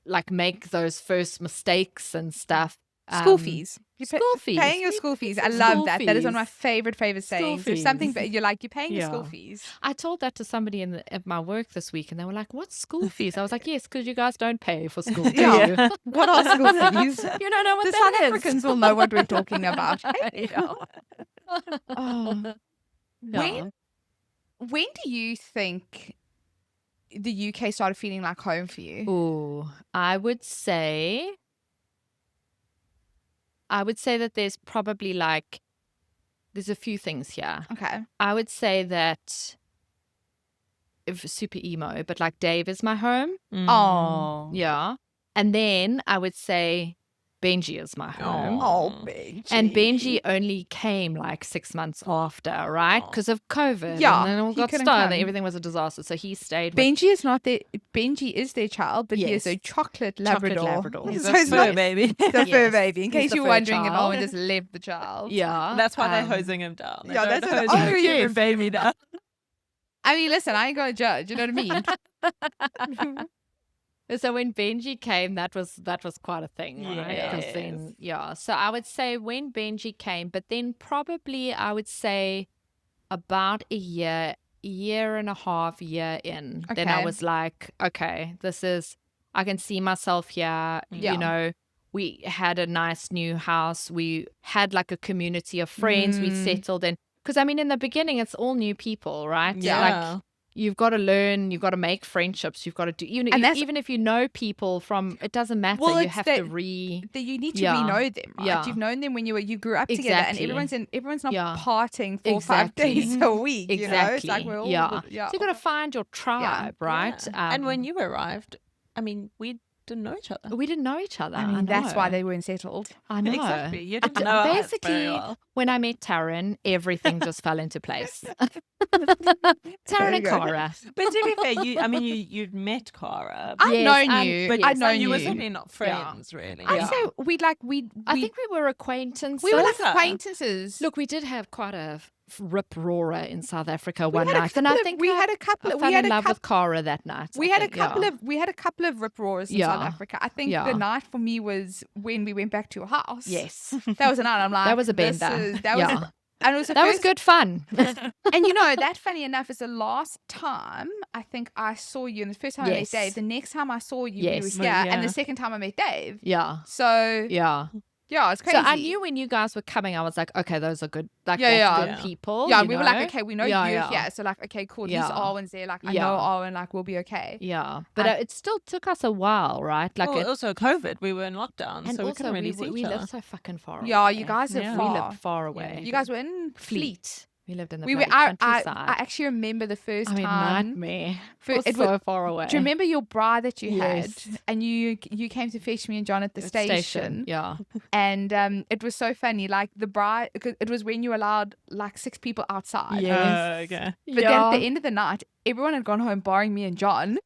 like make those first mistakes and stuff. School fees. School fees. Paying your school fees. I love School that. That is one of my fees. favorite sayings. There's fees. something, but you're like, you're paying your Yeah. school fees. I told that to somebody at my work this week, and they were like, "What's school fees?" I was like, "Yes, because you guys don't pay for school, do you? What are school fees? You don't know what The that South is." Africans will know what we're talking about. Yeah. Oh. Yeah. When do you think the UK started feeling like home for you? Ooh, I would say that there's probably there's a few things here. Okay. I would say that if super emo, but like Dave is my home. Oh. Yeah. And then I would say Benji is my home. Oh, Benji. And Benji only came like 6 months after, right? Because of COVID. Yeah, And then all he got couldn't started. come. Everything was a disaster. So he stayed with Benji is not their. Benji is their child, but he is a Yes. chocolate Labrador. He's So a it's fur not baby. the fur Yes, baby. In he's case the you're fur wondering if child. Owen just left the child. Yeah. That's why they're um, hosing him down. They yeah, don't that's what- hose oh, your yeah. baby down. I mean, listen, I ain't gonna judge. You know what I mean? So when Benji came, that was quite a thing, right? 'Cause then, So I would say when Benji came, but then probably I would say about a year and a half in, then I Okay. was like, okay, I can see myself here. Yeah. You know, we had a nice new house. We had like a community of friends. We settled in. Because I mean, in the beginning, it's all new people, right? Yeah. Like, you've got to learn, you've got to make friendships, you've got to do, even if you know people from, it doesn't matter, Well, you it's have that- to You need to Yeah. re-know them, right? Yeah. You've known them when you grew up together, and Exactly. everyone's not Yeah. partying 4 or 5 Exactly. days a week. You know, it's Exactly. like we're all So you've got to find your tribe, right? Yeah. And when you arrived, I mean, we didn't know each other. we didn't know each other. I mean, that's why know. they weren't settled. I know. Exactly. You didn't know us very Basically, well. when I met Taryn, everything just fell into place. Taryn and go. Cara. But to be fair, you'd met Cara. I've Yes, known you, but I'd known you were you. certainly not friends, really. I'd Yeah. say I think we were acquaintances. we were like Yeah. acquaintances. Look, we did have quite a rip roarer in South Africa We one had a night, and I couple of- think we had a couple I of- fell we had in a love coup- with Cara that night. We I had a think, yeah. couple of rip roars in South Yeah. Africa. I think Yeah. the night for me was when we went back to your house. Yes, That was a night. I'm like, that was a this bender. is- That yeah, and it was the that was first- good fun. And you know, that funny enough is the last time I think I saw you, and the first time I met Yes. Dave, the next time I saw you, Yes. we were Well, here, and yeah. the second time I met Dave. Yeah. So Yeah. it's crazy. So I knew when you guys were coming, I was like, okay, those are good. Like, Yeah, that's yeah. good Yeah. people. Yeah, you and we were like, know? okay, we know Yeah, you're yeah. here, so like, okay, cool. At least Yeah. Arwen's there. Like, I Yeah. know Arwen. Like, we'll be okay. Yeah. But And- it still took us a while, right? Like, Well, it, also COVID, we were in lockdown, and so we also couldn't really see we each other. lived so fucking far away. Yeah, you guys are Yeah. We far. lived far away. You guys were in Fleet. We lived in the We were. bloody I countryside. actually remember the first I mean, time. nightmare. For- It was it so far away. Do you remember your bra that you Yes. had, and you came to fetch me and John at the station? Yeah. And it was so funny. Like the bra, it was when you allowed like 6 people outside. Yes. Okay. But then at the end of the night, everyone had gone home, barring me and John,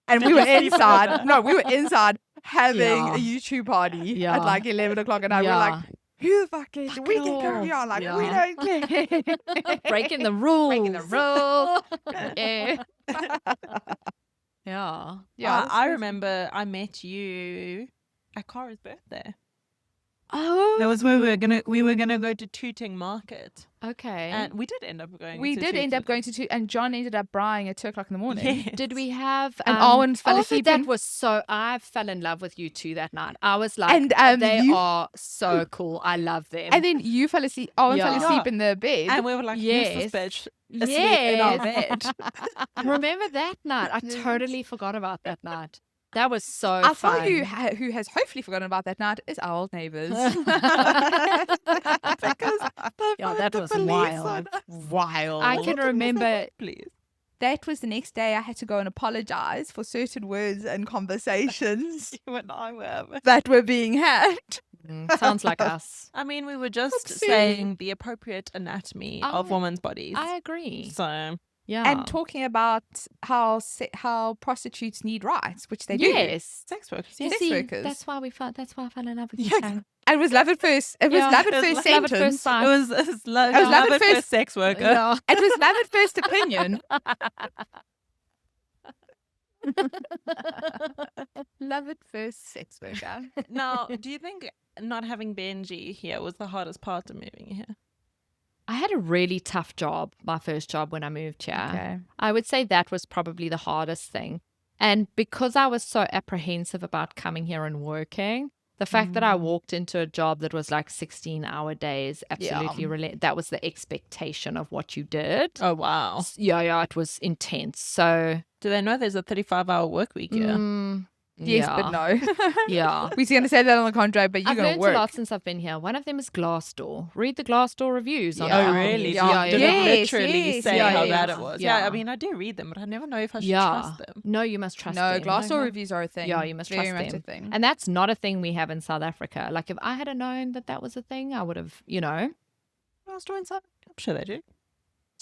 and we were inside. No, we were inside having Yeah. a YouTube party Yeah. at like 11 o'clock at night. We were like, who the fuck is? We can carry on. Like, we Yeah. don't care. breaking the rules. Breaking the rules. Yeah. Yeah. Yeah. I remember I met you at Cara's birthday. Oh. That was where we were gonna go to Tooting Market, Okay. and we did end up going. We to did end up Tooting. going to two, and John ended up brying at 2 o'clock in the morning. Yes. Did we have And Arwen fell asleep That in- was so. I fell in love with you two that night. I was like, And, they you- are so cool. I love them. And then you fell asleep. Owen fell Yeah. asleep in the bed. And we were like, Yes. yes, this bitch asleep in our bed. Remember that night? I totally forgot about that night. That was so I'll fun. tell you who has hopefully forgotten about that night is our old neighbours. Because Yeah, that was police wild. Wild. I can remember. Please. That was the next day I had to go and apologise for certain words and conversations You and I were. that were being had. Sounds like us. I mean, we were just Oopsie. saying the appropriate anatomy of I- women's bodies. I agree. So Yeah. And talking about how prostitutes need rights, which they do. yes. sex workers, You yes. Sex see, workers. that's why I fell in love with Yeah. you. Karen. It was love at first. It was Yeah, love at it was first love at sentence. first sight. It was love, It was love at at first- first sex worker. Yeah. It was love at first opinion. Love at first sex worker. Now, do you think not having Benji here was the hardest part of moving here? I had a really tough job, my first job when I moved here. Okay. I would say that was probably the hardest thing. And because I was so apprehensive about coming here and working, the fact that I walked into a job that was like 16-hour days, absolutely that was the expectation of what you did. Oh, wow. Yeah, it was intense. So, Do they know there's a 35-hour work week here? Yes, yeah. but no. Yeah. We're going to say that on the contract, but you're I've going learned to work. a lot since I've been here. One of them is Glassdoor. Read the Glassdoor reviews. On Yeah. Oh, Apple really? News. So Yeah, you yeah, didn't yeah. Yes, literally yes, say yeah, how yeah, bad yeah. it was. Yeah. Yeah, I mean, I do read them, but I never know if I should Yeah. trust them. No, you must trust No, them. Glassdoor reviews are a thing. Yeah, you must Very trust much them. a thing. And that's not a thing we have in South Africa. Like if I had known that that was a thing, I would have, Glassdoor inside? I'm sure they do.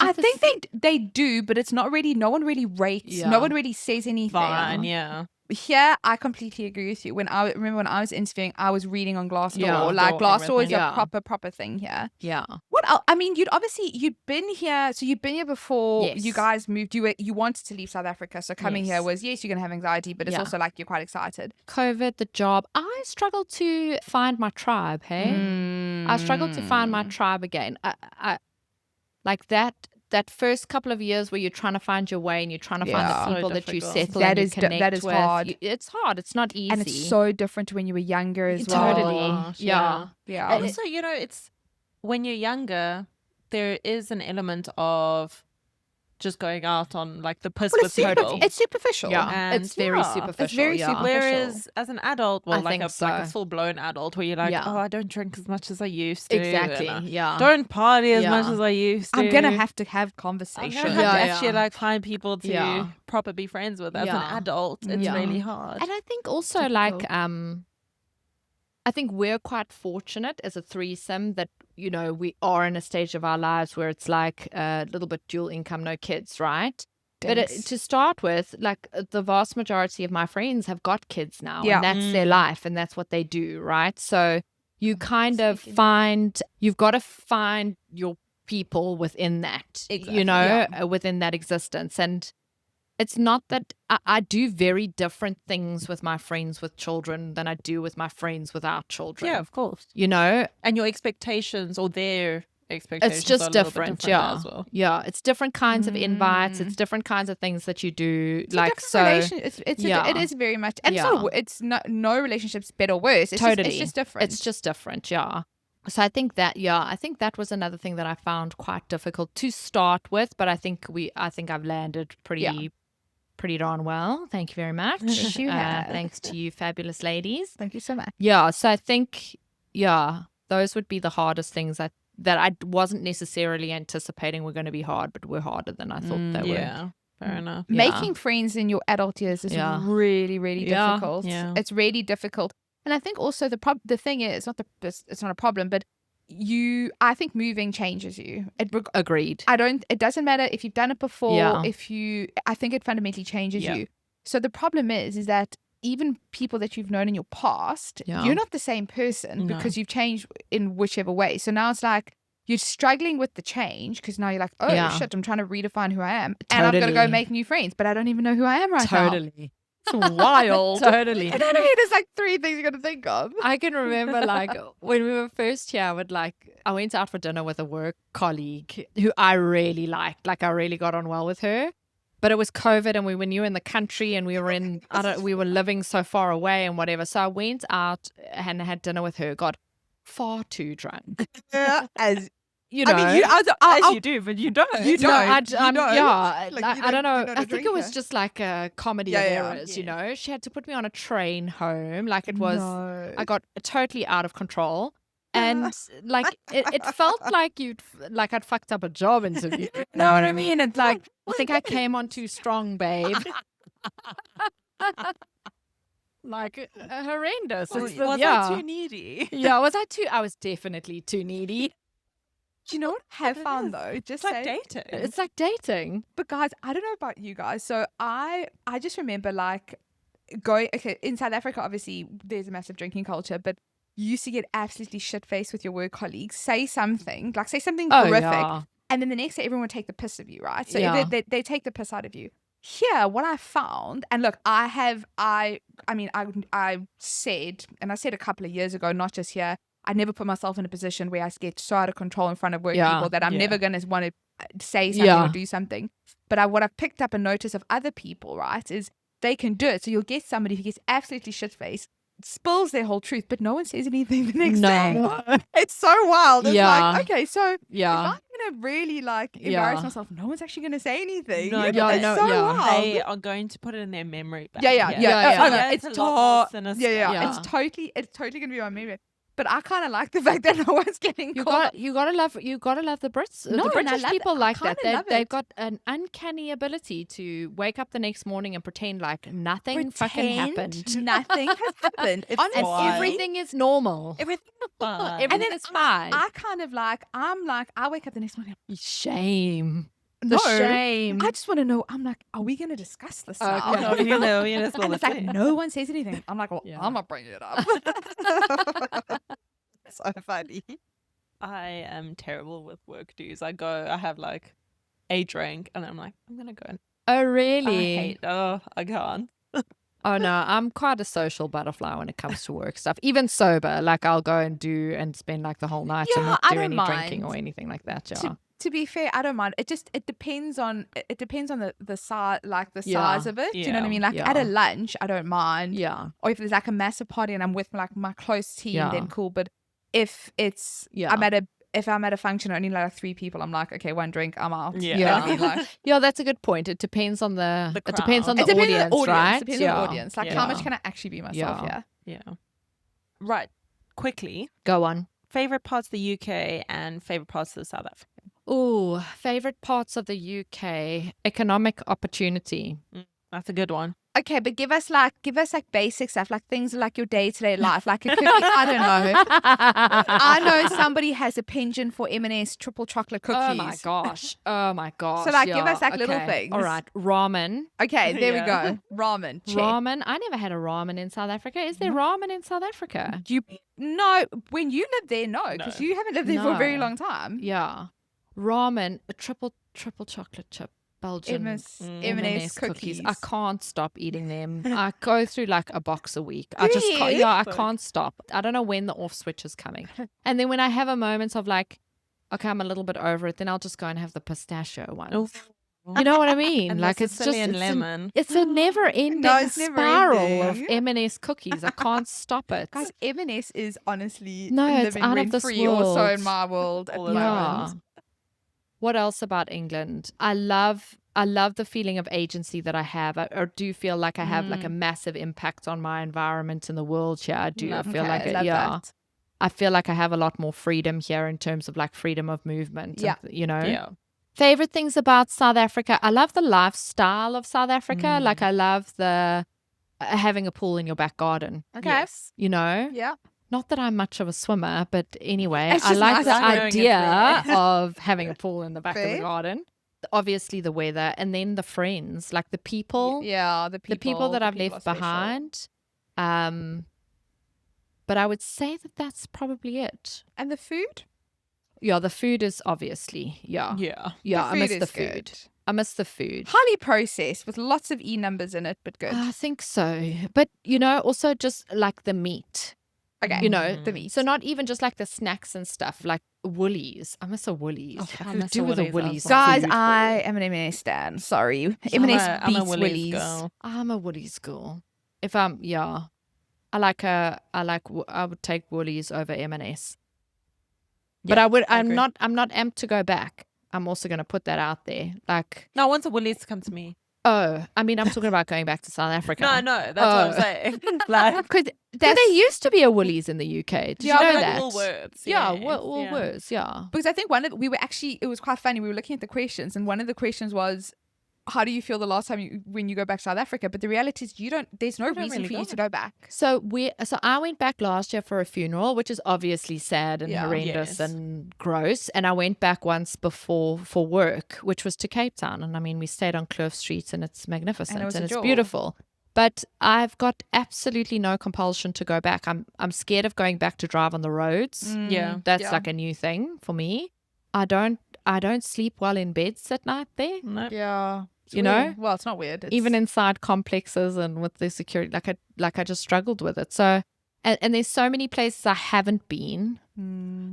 I think they do, but it's not really, no one really rates, Yeah. no one really says anything. Fine, yeah. Here, I completely agree with you. Remember when I was interviewing, I was reading on Glassdoor. Yeah, like Glassdoor is everything. a proper thing here. Yeah. What else? I mean, you'd been here, so you'd been here before Yes. you guys moved. You wanted to leave South Africa, so coming here Yes. was, yes, you're gonna have anxiety, but it's Yeah. also like you're quite excited. COVID, the job. I struggled to find my tribe, hey? I struggled to find my tribe again. I like that first couple of years where you're trying to find your way and you're trying to Yeah. find So the people that you difficult. settle That and you is connect that is with. hard. It's hard. It's not easy. And it's so different to when you were younger as well. Totally. gosh, Yeah. Yeah. And also, it's when you're younger, there is an element of just going out on like the piss Well, with people. it's superficial. Yeah. And It's very yeah, superficial. it's very yeah. superficial. Whereas as an adult, well, I like think like a so. full blown adult, where you're like, Yeah. oh, I don't drink as much as I used to. Exactly. and I Yeah. don't party as Yeah. much as I used to. I'm gonna have to have I'm conversations. gonna have Yeah, to yeah. actually like find people to Yeah. proper be friends with. As Yeah. an adult, it's Yeah. really hard. And I think also like I think we're quite fortunate as a threesome that we are in a stage of our lives where it's like a little bit dual income, no kids, right? But Thanks. to start with, like the vast majority of my friends have got kids now, Yeah. and that's their life, and that's what they do, right? So you kind of Speaking. you've got to find your people within that, Exactly, within that existence, and it's not that I do very different things with my friends with children than I do with my friends without children. Yeah, of course. You know? And your expectations or their expectations It's just are a little bit different, different yeah. as well. Yeah, it's different kinds of invites. It's different kinds of things that you do. It's like, a so, different relation. It yeah. is very much, and Yeah. it's no relationship's better or worse. It's Totally. it's just different. It's just different, yeah. So I think that was another thing that I found quite difficult to start with, but I think I've landed pretty darn well. Thank you very much. Yes, you have. Thanks to you fabulous ladies. Thank you so much. Yeah, so I think those would be the hardest things that I wasn't necessarily anticipating were going to be hard, but were harder than I thought they were. Yeah, fair enough. Yeah. Making friends in your adult years is Yeah. really, really Yeah. difficult. Yeah. It's really difficult. And I think also the thing is, it's not a problem, but I think moving changes you. Agreed. It doesn't matter if you've done it before, Yeah. I think it fundamentally changes Yeah. you. So the problem is that even people that you've known in your past, Yeah. you're not the same person No. because you've changed in whichever way. So now it's like you're struggling with the change because now you're like, oh Yeah. shit, I'm trying to redefine who I am. And I've got to go Totally. make new friends, but I don't even know who I am right now. Totally. It's wild. Totally. You know what I mean? There's like 3 things you got to think of. I can remember like when we were first here, I went out for dinner with a work colleague who I really liked. Like, I really got on well with her. But it was COVID and we were new in the country and we were living so far away and whatever. So I went out and had dinner with her, got far too drunk. As You know. I mean, As you do, but you don't. You No, don't. I don't. yeah, Like, I don't know. you're not a I think it was drinker. just like a comedy of Yeah. errors, you know. She had to put me on a train home. Like, it was, No. I got totally out of control. And like it felt like I'd fucked up a job interview. You know what I mean? It's like, I think I came on too strong, babe. Like, horrendous. It's the- Was yeah. I too needy? Yeah, I was definitely too needy. Do you know what I have found though? Just It's like say- dating. It's like dating. But guys, I don't know about you guys. So I just remember like in South Africa, obviously there's a massive drinking culture, but you used to get absolutely shit faced with your work colleagues. Say something horrific, yeah. and then the next day everyone would take the piss of you, right? So Yeah. they take the piss out of you. Here, what I found, and look, I said a couple of years ago, not just here, I never put myself in a position where I get so out of control in front of work Yeah. people that I'm Yeah. never going to want to say something Yeah. or do something. But what I've picked up and noticed of other people, right, is they can do it. So you'll get somebody who gets absolutely shit-faced, spills their whole truth, but no one says anything the next day. No. It's so wild. It's Yeah. like, okay, so if Yeah. I'm going to really like embarrass Yeah. myself, no one's actually going to say anything. No, You know, yeah, it's no, so yeah. wild. They are going to put it in their memory bank. Yeah. Yeah, yeah. Oh, no, Yeah, it's it's a lot more sinister. yeah. Yeah. It's totally gonna be my memory. But I kind of like the fact that no one's getting You caught. gotta love the Brits. No, The and I British love people it. I like that. kinda love They've it. got an uncanny ability to wake up the next morning and pretend like nothing fucking happened. Nothing has happened. It's Honestly, And wild. everything is normal. Everything is fine. Everything is fine. I kind of like. I wake up the next morning. Shame. No, The shame. I just want to know. I'm like, are we going to discuss this now? Okay. No, you know, it's And it's like no one says anything. I'm like, well, Yeah. I'm not bringing it up. So funny. I am terrible with work dues. I have like a drink and I'm like, I'm gonna go. Oh, really? I can't. Oh, no. I'm quite a social butterfly when it comes to work stuff. Even sober. Like, I'll go and spend like the whole night and Yeah, not I do don't any drinking mind. or anything like that. Yeah. To be fair, I don't mind. It depends on the size, like the Yeah. size of it. Do you know what I Yeah. mean? Like Yeah. at a lunch, I don't mind. Yeah. Or if there's like a massive party and I'm with like my close team, Yeah. then cool. But if it's Yeah. if I'm at a function only like 3 people, I'm like, okay, 1 drink, I'm out. Yeah. You know what I mean? Like, Yeah, that's a good point. It depends on the The it depends on crowd. the it depends audience, on the audience. right? Depends yeah. on the audience. Like, Yeah. how much can I actually be myself? Yeah. Yeah. Yeah. Right. Quickly, Go on. favorite parts of the UK and favorite parts of the South Africa. Ooh, favorite parts of the UK. Economic opportunity. That's a good one. Okay, but give us like basic stuff, like things like your day-to-day life. Like it could be, I don't know. I know somebody has a penchant for M&S triple chocolate cookies. Oh my gosh. Oh my gosh. So, like, give yeah, us, like, little okay. things. All right. Ramen. Okay, there we Yeah. go. Ramen. Check. Ramen. I never had a ramen in South Africa. Is there ramen in South Africa? No, when you lived there, no, because No. you haven't lived there for a very No. long time. Yeah. Ramen. A triple chocolate chip. Belgian M&S M&S cookies. I can't stop eating them. I go through like a box a week. I just Really? I can't stop. I don't know when the off switch is coming. And then when I have a moment of like, okay, I'm a little bit over it. Then I'll just go and have the pistachio one. Oh. You know what I mean? And Like the it's just Sicilian it's lemon. it's a never-ending it's never spiral of ending. M&S cookies. I can't stop it. Guys, M&S is honestly No, it's living out of rent this free also in world. my world at All the the Yeah. moment. What else about England? I love the feeling of agency that I have. I do feel like I have like a massive impact on my environment and the world here. I do. I feel like it, love yeah. that. I feel like I have a lot more freedom here in terms of like freedom of movement. Yeah. And, you know. Yeah. Favorite things about South Africa? I love the lifestyle of South Africa. Like I love the having a pool in your back garden. Okay. Yes. You know. Yeah. Not that I'm much of a swimmer, but anyway, It's I just like nice the knowing it's idea there. of having a pool in the back of the Fair. garden. Obviously, the weather, and then the friends, like the people, Yeah, the people that I've people left are special. behind. But I would say that that's probably it. And the food? Yeah, the food is obviously, yeah. Yeah. Yeah, The I miss food the is food. good. I miss the food. Highly processed with lots of E numbers in it, but good. I think so. But, you know, also just like the meat. Okay. You know, the meat. so not even just like the snacks and stuff, like Woolies. I miss a Woolies. Oh, I I could miss do a with a Woolies Woolies. as well. Guys, food. I am an M&S stan. Sorry. M&S I'm a beats Woolies Woolies. girl. I'm a Woolies girl. If I'm, yeah, I would take Woolies over M&S. But Yeah, I'm agree. not amped to go back. I'm also going to put that out there. Like, No, I want the Woolies to come to me. oh, I mean, I'm talking about going back to South Africa. No, that's what I'm saying. Like, Because There used to be a Woolies in the UK. Did you know like that? Woolworths. Yeah, yes, Woolworths, yeah. Because I think it was quite funny. We were looking at the questions, and one of the questions was, how do you feel the last time when you go back to South Africa? But the reality is there's no You don't reason really for you go. to go back. So I went back last year for a funeral, which is obviously sad and Yeah. horrendous Yes. and gross. And I went back once before for work, which was to Cape Town. And I mean, we stayed on Kloof Street and it's magnificent And it was a it's jewel. beautiful. But I've got absolutely no compulsion to go back. I'm scared of going back to drive on the roads. Yeah. That's yeah. like a new thing for me. I don't sleep well in beds at night there. No. Yeah. It's You weird. know? Well, it's not weird. It's, Even inside complexes and with the security, like I just struggled with it. So, and there's so many places I haven't been.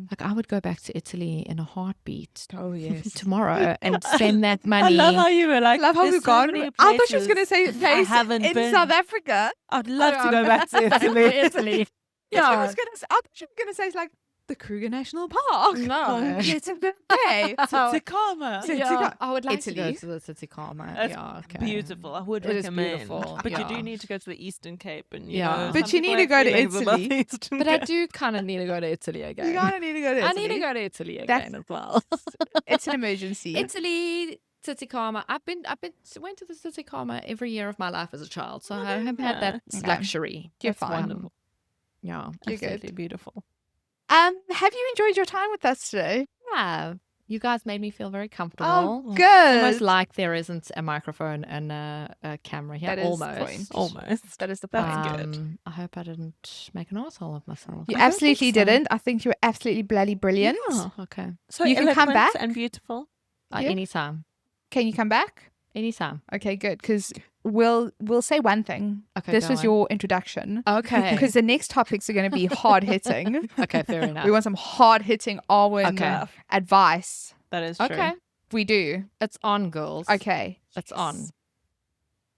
Like I would go back to Italy in a heartbeat Oh yes. tomorrow and spend that I money. love how you were like, Love how "There's we've so gone. many I thought she was going to places say place haven't in been. South Africa. I'd love to go back to Italy. Italy. I thought she was going to say it's like the Kruger National Park. No. It's okay. Tacoma. Yeah, I would like to Italy. go to the Titicaca. That's Yeah, okay. beautiful. I would It is recommend. beautiful, But you yeah. do need to go to the Eastern Cape, and Yeah. But you need to go to Italy. But I do kind of need to go to Italy again. You kind of need to go to Italy. I need to go to Italy That's- again as well. It's an emergency. Italy, Titicaca. Went to the Titicaca every year of my life as a child, so I have had that Okay. luxury. You're That's fine. wonderful. Yeah. You're good. Absolutely beautiful. Have you enjoyed your time with us today? Yeah. You guys made me feel very comfortable. Oh, It's good. almost like there isn't a microphone and a camera here. That is the almost. point. Almost. That is the That's point. good. I hope I didn't make an asshole of myself. You I don't absolutely think so. didn't. I think you were absolutely bloody brilliant. Yeah. Okay. So You can come eloquent back? and beautiful. Yeah. Anytime. Can you come back? Anytime. Okay, good. Because we'll say one thing. Okay. This go was on. your introduction. Okay. Because the next topics are going to be hard hitting. Okay, fair enough. We want some hard hitting Arwen Okay. advice. That is true. Okay. We do. It's on, girls. Okay. It's on.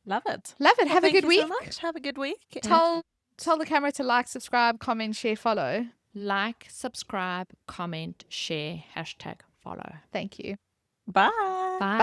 Love it. Love it. Well, Have a thank good you week. so much. Have a good week. and Tell the camera to like, subscribe, comment, share, follow. Like, subscribe, comment, share, #follow. Thank you. Bye. Bye.